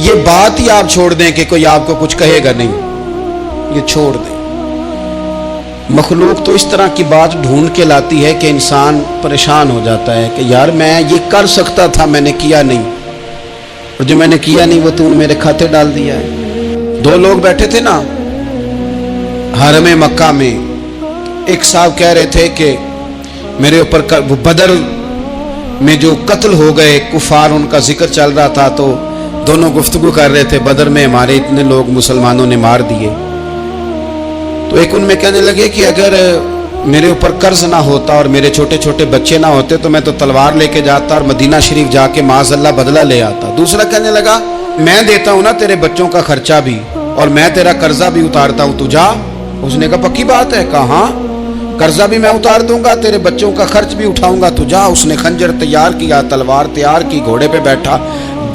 یہ بات ہی آپ چھوڑ دیں کہ کوئی آپ کو کچھ کہے گا نہیں، یہ چھوڑ دیں۔ مخلوق تو اس طرح کی بات ڈھونڈ کے لاتی ہے کہ انسان پریشان ہو جاتا ہے کہ یار میں یہ کر سکتا تھا، میں نے کیا نہیں، اور جو میں نے کیا نہیں وہ تو میرے کھاتے ڈال دیا ہے۔ دو لوگ بیٹھے تھے نا حرم مکہ میں، ایک صاحب کہہ رہے تھے کہ میرے اوپر وہ بدر میں جو قتل ہو گئے کفار، ان کا ذکر چل رہا تھا، تو دونوں گفتگو کر رہے تھے بدر میں ہمارے اتنے لوگ مسلمانوں نے مار دیے۔ تو ایک ان میں کہنے لگے کہ اگر میرے اوپر قرض نہ ہوتا اور میرے چھوٹے چھوٹے بچے نہ ہوتے تو میں تو تلوار لے کے جاتا اور مدینہ شریف جا کے معاذ اللہ بدلہ لے آتا۔ دوسرا کہنے لگا میں دیتا ہوں نا تیرے بچوں کا خرچہ بھی اور میں تیرا قرضہ بھی اتارتا ہوں، تو جا۔ اس نے کہا پکی بات ہے؟ کہا ہاں، قرضہ بھی میں اتار دوں گا، تیرے بچوں کا خرچ بھی اٹھاؤں گا، تو جا۔ اس نے خنجر تیار کیا، تلوار تیار کی، گھوڑے پہ بیٹھا،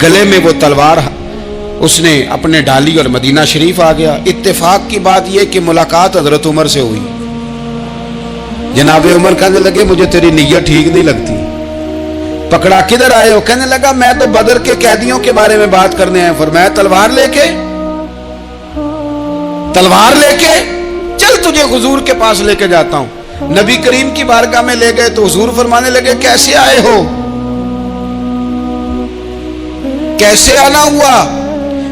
گلے میں وہ تلوار اس نے اپنے ڈالی اور مدینہ شریف آ گیا۔ اتفاق کی بات یہ کہ ملاقات حضرت عمر سے ہوئی۔ جناب عمر کہنے لگے مجھے تیری نیت ٹھیک نہیں لگتی، پکڑا کدھر آئے ہو؟ کہنے لگا میں تو بدر کے قیدیوں کے بارے میں بات کرنے آئے۔ فرمایا تلوار لے کے چل تجھے حضور کے پاس لے کے جاتا ہوں۔ نبی کریم کی بارگاہ میں لے گئے تو حضور فرمانے لگے کیسے آئے ہو، کیسے آنا ہوا؟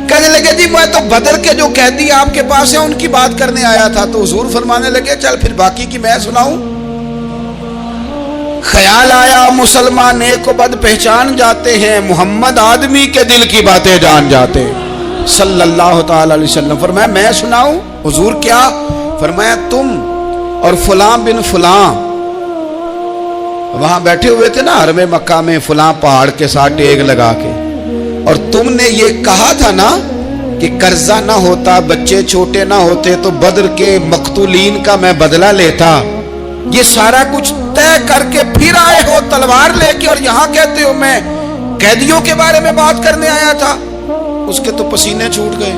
کہنے لگے جی میں تو بدر کے جو قیدی آپ کے پاس ہیں ان کی بات کرنے آیا تھا۔ تو حضور فرمانے لگے چل پھر باقی کی میں سناؤں۔ خیال آیا مسلمان نیک و بد پہچان جاتے ہیں، محمد آدمی کے دل کی باتیں جان جاتے ہیں صلی اللہ تعالی علیہ وسلم۔ فرمایا میں سناؤں؟ حضور کیا؟ فرمایا تم اور فلاں بن فلاں وہاں بیٹھے ہوئے تھے نا حرم مکہ میں، فلاں پہاڑ کے ساتھ ٹیک لگا کے، اور تم نے یہ کہا تھا نا کہ قرضہ نہ ہوتا، بچے چھوٹے نہ ہوتے تو بدر کے مقتولین کا میں بدلہ لیتا۔ یہ سارا کچھ طے کر کے پھر آئے ہو تلوار لے کے، اور یہاں کہتے ہو میں قیدیوں کے بارے میں بات کرنے آیا تھا۔ اس کے تو پسینے چھوٹ گئے،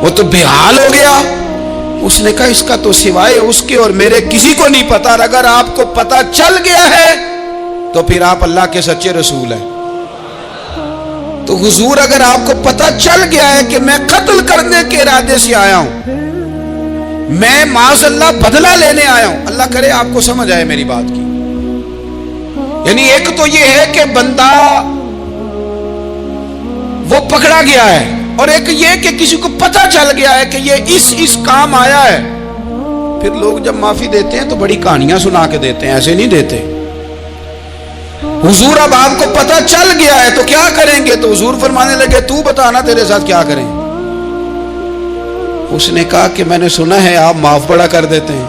وہ تو بے حال ہو گیا۔ اس نے کہا اس کا تو سوائے اس کے اور میرے کسی کو نہیں پتا، اگر آپ کو پتا چل گیا ہے تو پھر آپ اللہ کے سچے رسول ہیں۔ تو حضور اگر آپ کو پتا چل گیا ہے کہ میں قتل کرنے کے ارادے سے آیا ہوں، میں معاذ اللہ بدلہ لینے آیا ہوں، اللہ کرے آپ کو سمجھ آئے میری بات کی۔ یعنی ایک تو یہ ہے کہ بندہ وہ پکڑا گیا ہے، اور ایک یہ کہ کسی کو پتا چل گیا ہے کہ یہ اس کام آیا ہے۔ پھر لوگ جب معافی دیتے ہیں تو بڑی کہانیاں سنا کے دیتے ہیں، ایسے نہیں دیتے۔ حضور اب آپ کو پتا چل گیا ہے تو کیا کریں گے؟ تو حضور فرمانے لگے تو بتانا تیرے ساتھ کیا کریں۔ اس نے کہا کہ میں نے سنا ہے آپ معاف بڑا کر دیتے ہیں۔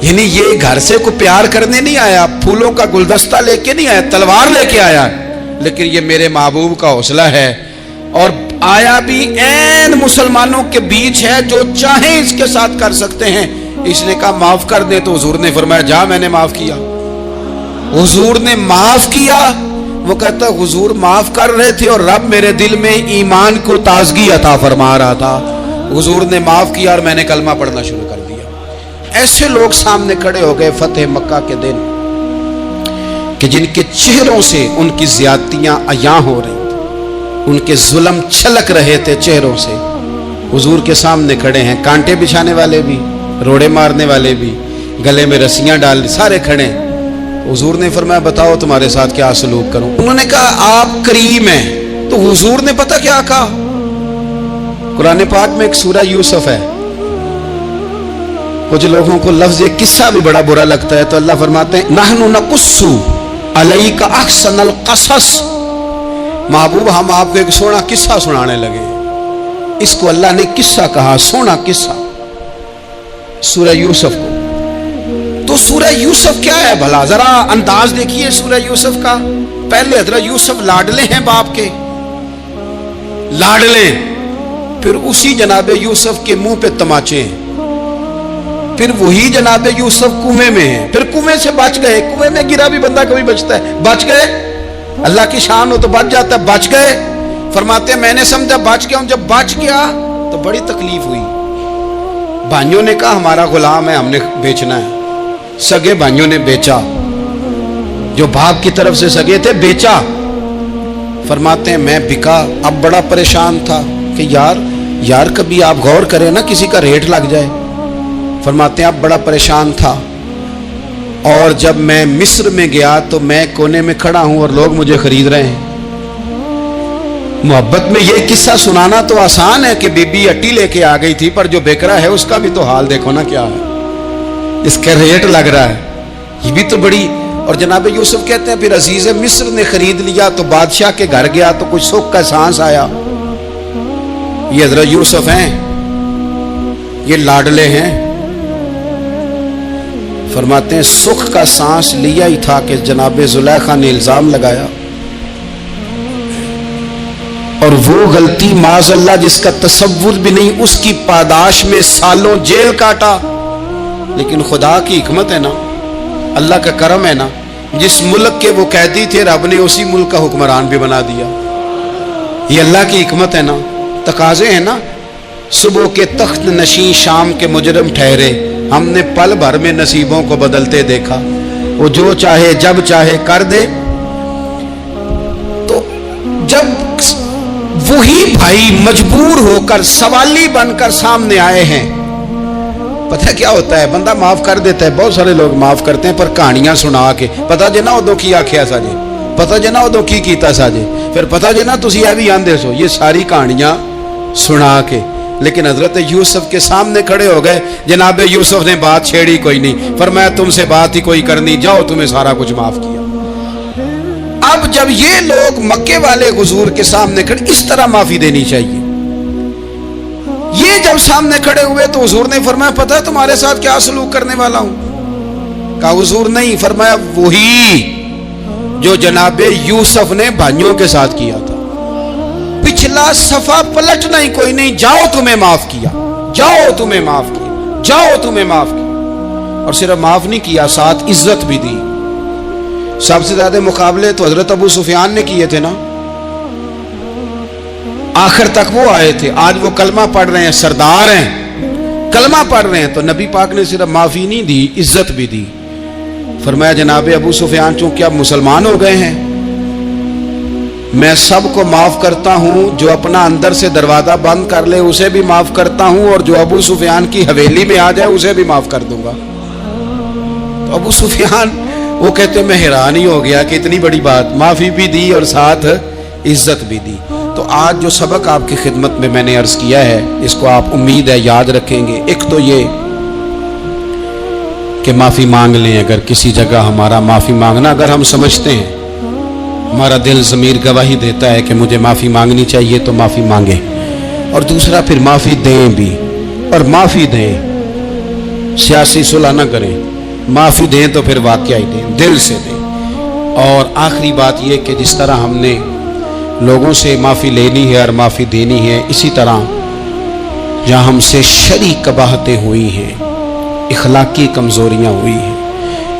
یعنی یہ گھر سے کو پیار کرنے نہیں آیا، پھولوں کا گلدستہ لے کے نہیں آیا، تلوار لے کے آیا، لیکن یہ میرے محبوب کا حوصلہ ہے، اور آیا بھی این مسلمانوں کے بیچ ہے، جو چاہیں اس کے ساتھ کر سکتے ہیں۔ اس نے کہا معاف کر دے، تو حضور نے فرمایا جا میں نے معاف کیا۔ حضور نے معاف کیا۔ وہ کہتا حضور معاف کر رہے تھے اور رب میرے دل میں ایمان کو تازگی عطا فرما رہا تھا۔ حضور نے معاف کیا اور میں نے کلمہ پڑھنا شروع کر دیا۔ ایسے لوگ سامنے کھڑے ہو گئے فتح مکہ کے دن کہ جن کے چہروں سے ان کی زیادتیاں عیاں ہو رہی تھیں، ان کے ظلم چھلک رہے تھے چہروں سے۔ حضور کے سامنے کھڑے ہیں، کانٹے بچھانے والے بھی، روڑے مارنے والے بھی، گلے میں رسیاں ڈال، سارے کھڑے ہیں۔ حضور نے فرمایا بتاؤ تمہارے ساتھ کیا سلوک کروں؟ انہوں نے کہا آپ کریم ہیں۔ تو حضور نے پتہ کیا کہا؟ قرآن پاک میں ایک سورہ یوسف ہے، کچھ لوگوں کو لفظ یہ قصہ بھی بڑا برا لگتا ہے، تو اللہ فرماتے ہیں نحن نقص علیک احسن القصص، محبوب ہم آپ کو ایک سونا قصہ سنانے لگے۔ اس کو اللہ نے قصہ کہا، سونا قصہ، سورہ یوسف کو۔ تو سورہ یوسف کیا ہے بھلا؟ ذرا انداز دیکھیے سورہ یوسف کا۔ پہلے حضرت یوسف لاڈلے ہیں باپ کے، لاڈلے، پھر اسی جناب یوسف کے منہ پہ تماچے ہیں، پھر وہی جناب یوسف کنویں میں ہیں، پھر کنویں سے بچ گئے۔ کنویں میں گرا بھی بندہ کبھی بچتا ہے، بچ گئے، اللہ کی شان ہو تو بچ جاتا ہے، بچ گئے۔ فرماتے ہیں میں نے سمجھا بچ گیا ہوں، جب بچ گیا تو بڑی تکلیف ہوئی۔ بھائیوں نے کہا ہمارا غلام ہے، ہم نے بیچنا ہے۔ سگے بھائیوں نے بیچا، جو باپ کی طرف سے سگے تھے بیچا۔ فرماتے ہیں میں بکا، اب بڑا پریشان تھا کہ یار کبھی آپ غور کریں نا کسی کا ریٹ لگ جائے. فرماتے ہیں اب بڑا پریشان تھا، اور جب میں مصر میں گیا تو میں کونے میں کھڑا ہوں اور لوگ مجھے خرید رہے ہیں. محبت میں یہ قصہ سنانا تو آسان ہے کہ بی بی اٹی لے کے آ گئی تھی، پر جو بیکرا ہے اس کا بھی تو حال دیکھو نا کیا ہے، اس کا ریٹ لگ رہا ہے. یہ بھی تو بڑی. اور جناب یوسف کہتے ہیں پھر عزیز مصر نے خرید لیا تو بادشاہ کے گھر گیا تو کچھ سکھ کا سانس آیا. یہ حضرت یوسف ہیں، یہ لاڈلے ہیں. فرماتے ہیں سکھ کا سانس لیا ہی تھا کہ جناب زلیخا نے الزام لگایا، اور وہ غلطی معاذ اللہ جس کا تصور بھی نہیں، اس کی پاداش میں سالوں جیل کاٹا. لیکن خدا کی حکمت ہے نا، اللہ کا کرم ہے نا، جس ملک کے وہ قیدی تھے رب نے اسی ملک کا حکمران بھی بنا دیا. یہ اللہ کی حکمت ہے نا، تقاضے ہیں نا. صبح کے تخت نشین شام کے مجرم ٹھہرے، ہم نے پل بھر میں نصیبوں کو بدلتے دیکھا. وہ جو چاہے جب چاہے کر دے. تو جب وہی بھائی مجبور ہو کر سوالی بن کر سامنے آئے ہیں، پتہ کیا ہوتا ہے، بندہ معاف کر دیتا ہے. بہت سارے لوگ معاف کرتے ہیں پر کہانیاں سنا کے، پتہ جے نا ادو کی آکھیا ساجے، پتہ جے نا ادو کی کیتا ساجے، پھر پتہ جے نا تسی اے بھی آندے سو. یہ ساری کہانیاں سنا کے. لیکن حضرت یوسف کے سامنے کھڑے ہو گئے. جناب یوسف نے بات چھیڑی کوئی نہیں، فرمایا تم سے بات ہی کوئی کرنی، جاؤ تمہیں سارا کچھ معاف کیا. اب جب یہ لوگ مکے والے حضور کے سامنے کھڑے، اس طرح معافی دینی چاہیے. یہ جب سامنے کھڑے ہوئے تو حضور نے فرمایا پتہ ہے تمہارے ساتھ کیا سلوک کرنے والا ہوں؟ کہا حضور نہیں. فرمایا وہی جو جناب یوسف نے بھائیوں کے ساتھ کیا تھا. پچھلا صفحہ پلٹنا ہی کوئی نہیں، جاؤ تمہیں معاف کیا، جاؤ تمہیں معاف کیا، جاؤ تمہیں معاف کیا. اور صرف معاف نہیں کیا، ساتھ عزت بھی دی. سب سے زیادہ مقابلے تو حضرت ابو سفیان نے کیے تھے نا، آخر تک وہ آئے تھے. آج وہ کلمہ پڑھ رہے ہیں، سردار ہیں، کلمہ پڑھ رہے ہیں. تو نبی پاک نے صرف معافی نہیں دی، عزت بھی دی. فرمایا جناب ابو سفیان چونکہ اب مسلمان ہو گئے ہیں، میں سب کو معاف کرتا ہوں. جو اپنا اندر سے دروازہ بند کر لے اسے بھی معاف کرتا ہوں، اور جو ابو سفیان کی حویلی میں آ جائے اسے بھی معاف کر دوں گا. تو ابو سفیان وہ کہتے میں حیران ہی ہو گیا کہ اتنی بڑی بات، معافی بھی دی اور ساتھ عزت بھی دی. تو آج جو سبق آپ کی خدمت میں نے عرض کیا ہے، اس کو آپ امید ہے یاد رکھیں گے. ایک تو یہ کہ معافی مانگ لیں. اگر کسی جگہ ہمارا معافی مانگنا اگر ہم سمجھتے ہیں، ہمارا دل ضمیر گواہی دیتا ہے کہ مجھے معافی مانگنی چاہیے تو معافی مانگیں. اور دوسرا پھر معافی دیں بھی، اور معافی دیں، سیاسی صلح نہ کریں. معافی دیں تو پھر واقعی دیں، دل سے دیں. اور آخری بات یہ کہ جس طرح ہم نے لوگوں سے معافی لینی ہے اور معافی دینی ہے، اسی طرح جہاں ہم سے شرعی قباحتیں ہوئی ہیں، اخلاقی کمزوریاں ہوئی ہیں،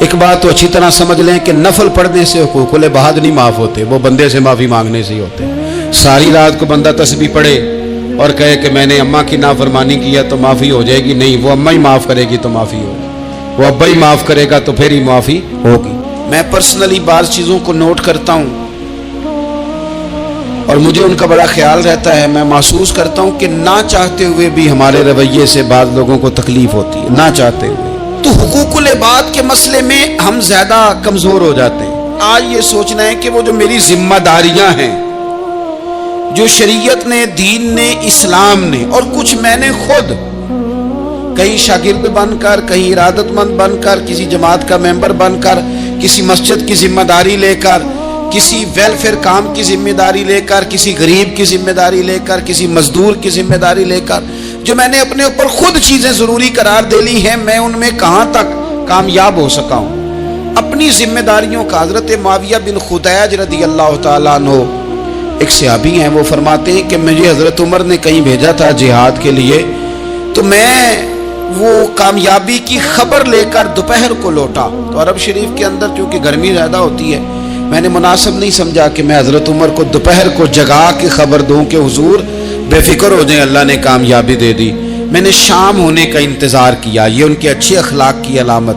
ایک بات تو اچھی طرح سمجھ لیں کہ نفل پڑھنے سے حقوق العباد نہیں معاف ہوتے، وہ بندے سے معافی مانگنے سے ہی ہوتے. ساری رات کو بندہ تسبیح پڑھے اور کہے کہ میں نے اماں کی نافرمانی کیا تو معافی ہو جائے گی، نہیں، وہ اماں ہی معاف کرے گی تو معافی ہوگی، وہ ابا ہی معاف کرے گا تو پھر ہی معافی ہوگی. میں پرسنلی بعض چیزوں کو نوٹ کرتا ہوں اور مجھے ان کا بڑا خیال رہتا ہے. میں محسوس کرتا ہوں کہ نہ چاہتے ہوئے بھی ہمارے رویے سے بعض لوگوں کو تکلیف ہوتی ہے، نہ چاہتے ہوئے. تو حقوق العباد کے مسئلے میں ہم زیادہ کمزور ہو جاتے ہیں. آج یہ سوچنا ہے کہ وہ جو میری ذمہ داریاں ہیں، جو شریعت نے، دین نے، اسلام نے، اور کچھ میں نے خود کہیں شاگرد بن کر، کہیں ارادت مند بن کر، کسی جماعت کا ممبر بن کر، کسی مسجد کی ذمہ داری لے کر، کسی ویلفیئر کام کی ذمہ داری لے کر، کسی غریب کی ذمہ داری لے کر، کسی مزدور کی ذمہ داری لے کر، جو میں نے اپنے اوپر خود چیزیں ضروری قرار دے لی ہیں، میں ان میں کہاں تک کامیاب ہو سکا ہوں. اپنی ذمہ داریوں کا حضرت معاویہ بن خدیج رضی اللہ تعالیٰ عنہ ایک صحابی ہیں، وہ فرماتے ہیں کہ مجھے حضرت عمر نے کہیں بھیجا تھا جہاد کے لیے، تو میں وہ کامیابی کی خبر لے کر دوپہر کو لوٹا. تو عرب شریف کے اندر چونکہ گرمی زیادہ ہوتی ہے، میں نے مناسب نہیں سمجھا کہ میں حضرت عمر کو دوپہر کو جگا کے خبر دوں کہ حضور بے فکر ہو جائیں، اللہ نے کامیابی دے دی. میں نے شام ہونے کا انتظار کیا، یہ ان کے اچھے اخلاق کی علامت.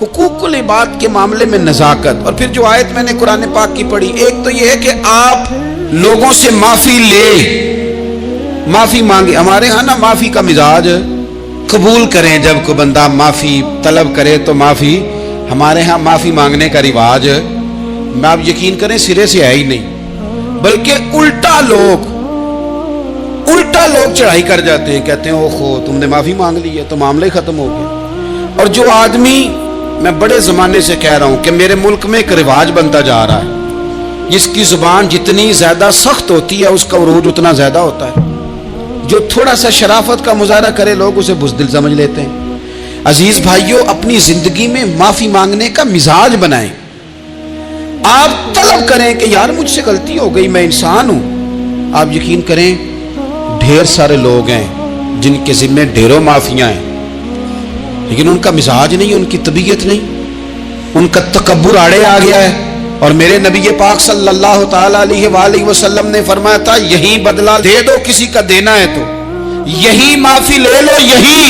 حقوق العباد کے معاملے میں نزاکت. اور پھر جو آیت میں نے قرآن پاک کی پڑھی، ایک تو یہ ہے کہ آپ لوگوں سے معافی لے، معافی مانگے. ہمارے ہاں نا معافی کا مزاج، قبول کریں جب کوئی بندہ معافی طلب کرے تو معافی. ہمارے ہاں معافی مانگنے کا رواج میں آپ یقین کریں سرے سے ہے ہی نہیں، بلکہ الٹا لوگ چڑھائی کر جاتے ہیں، کہتے ہیں اوہو تم نے معافی مانگ لی ہے تو معاملہ ہی ختم ہو گیا. اور جو آدمی، میں بڑے زمانے سے کہہ رہا ہوں کہ میرے ملک میں ایک رواج بنتا جا رہا ہے، جس کی زبان جتنی زیادہ سخت ہوتی ہے اس کا عروج اتنا زیادہ ہوتا ہے. جو تھوڑا سا شرافت کا مظاہرہ کرے لوگ اسے بزدل سمجھ لیتے ہیں. عزیز بھائیوں، اپنی زندگی میں معافی مانگنے کا مزاج بنائیں. آپ طلب کریں کہ یار مجھ سے غلطی ہو گئی، میں انسان ہوں. آپ یقین کریں ڈھیر سارے لوگ ہیں جن کے ذمہ ڈھیروں معافیاں ہیں، لیکن ان کا مزاج نہیں، ان کی طبیعت نہیں، ان کا تکبر آڑے آ گیا ہے. اور میرے نبی پاک صلی اللہ تعالی علیہ وآلہ وسلم نے فرمایا تھا یہی بدلہ دے دو کسی کا دینا ہے تو، یہی معافی لے لو، یہی.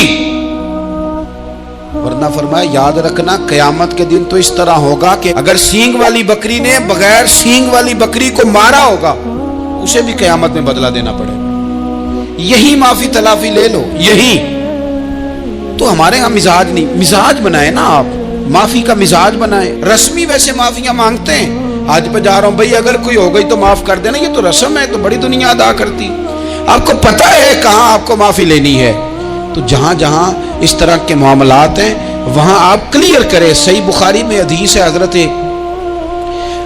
ورنہ فرمایا یاد رکھنا قیامت کے دن تو اس طرح ہوگا کہ اگر سینگ والی بکری نے بغیر سینگ والی بکری کو مارا ہوگا اسے بھی قیامت میں بدلہ دینا پڑے گا. یہی معافی تلافی لے لو، یہی. تو ہمارے ہاں مزاج نہیں. مزاج بنائے نا آپ، معافی کا مزاج بنائے. رسمی ویسے معافیاں مانگتے ہیں، آج پہ جا رہا ہوں بھائی اگر کوئی ہو گئی تو معاف کر دینا، یہ تو رسم ہے، تو بڑی دنیا ادا کرتی. آپ کو پتہ ہے کہاں آپ کو معافی لینی ہے. تو جہاں جہاں اس طرح کے معاملات ہیں وہاں آپ کلیئر کریں. صحیح بخاری میں حدیث ہے حضرت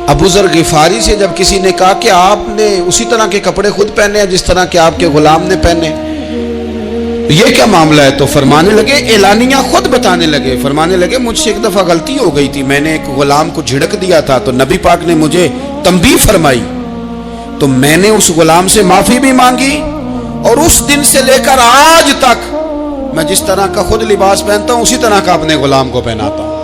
ابو ذر غفاری سے، جب کسی نے کہا کہ آپ نے اسی طرح کے کپڑے خود پہنے ہیں جس طرح کے آپ کے غلام نے پہنے، یہ کیا معاملہ ہے؟ تو فرمانے لگے، اعلانیہ خود بتانے لگے، فرمانے لگے مجھ سے ایک دفعہ غلطی ہو گئی تھی، میں نے ایک غلام کو جھڑک دیا تھا تو نبی پاک نے مجھے تنبیہ فرمائی، تو میں نے اس غلام سے معافی بھی مانگی، اور اس دن سے لے کر آج تک میں جس طرح کا خود لباس پہنتا ہوں اسی طرح کا اپنے غلام کو پہناتا ہوں.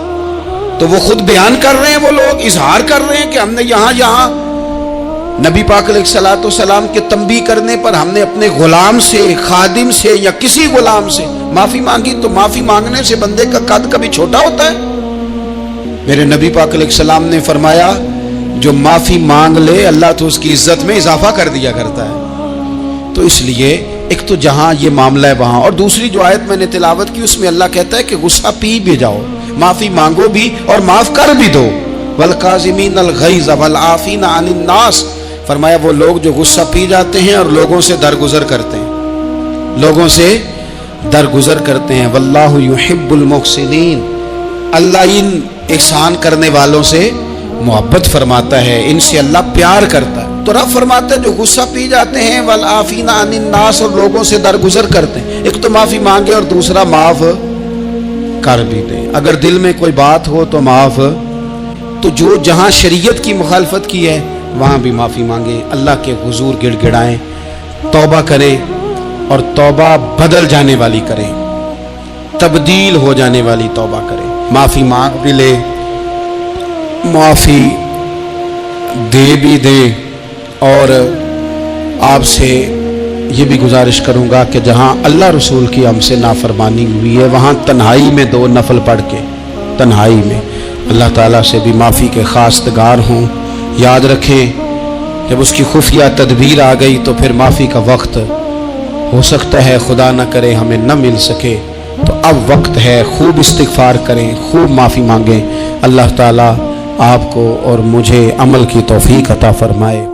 تو وہ خود بیان کر رہے ہیں، وہ لوگ اظہار کر رہے ہیں کہ ہم نے یہاں نبی پاک علیہ الصلوۃ والسلام کے تنبیہ کرنے پر ہم نے اپنے غلام سے، خادم سے یا کسی غلام سے معافی مانگی. تو معافی مانگنے سے بندے کا قد کبھی چھوٹا ہوتا ہے؟ میرے نبی پاک علیہ السلام نے فرمایا جو معافی مانگ لے اللہ تو اس کی عزت میں اضافہ کر دیا کرتا ہے. تو اس لیے ایک تو جہاں یہ معاملہ ہے وہاں، اور دوسری جو آیت میں نے تلاوت کی اس میں اللہ کہتا ہے کہ غصہ پی بھی جاؤ، معافی مانگو بھی اور معاف کر بھی دو. والکاظمین الغیظ والعافین عن الناس، فرمایا وہ لوگ جو غصہ پی جاتے ہیں اور لوگوں سے درگزر کرتے ہیں، لوگوں سے درگزر کرتے ہیں. واللہ یحب المحسنین، اللہ ان احسان کرنے والوں سے محبت فرماتا ہے، ان سے اللہ پیار کرتا ہے. تو رب فرماتا ہے جو غصہ پی جاتے ہیں والعافین عن الناس، اور لوگوں سے درگزر کرتے ہیں. ایک تو معافی مانگے اور دوسرا معاف کر بھی دیں. اگر دل میں کوئی بات ہو تو معاف. تو جو جہاں شریعت کی مخالفت کی ہے وہاں بھی معافی مانگے، اللہ کے حضور گڑ گڑائیں، توبہ کریں، اور توبہ بدل جانے والی کریں، تبدیل ہو جانے والی توبہ کریں. معافی مانگ بھی لے، معافی دے بھی دے. اور آپ سے یہ بھی گزارش کروں گا کہ جہاں اللہ رسول کی ہم سے نافرمانی ہوئی ہے وہاں تنہائی میں 2 نفل پڑھ کے، تنہائی میں اللہ تعالیٰ سے بھی معافی کے خواستگار ہوں. یاد رکھیں جب اس کی خفیہ تدبیر آ گئی تو پھر معافی کا وقت ہو سکتا ہے خدا نہ کرے ہمیں نہ مل سکے. تو اب وقت ہے، خوب استغفار کریں، خوب معافی مانگیں. اللہ تعالیٰ آپ کو اور مجھے عمل کی توفیق عطا فرمائے.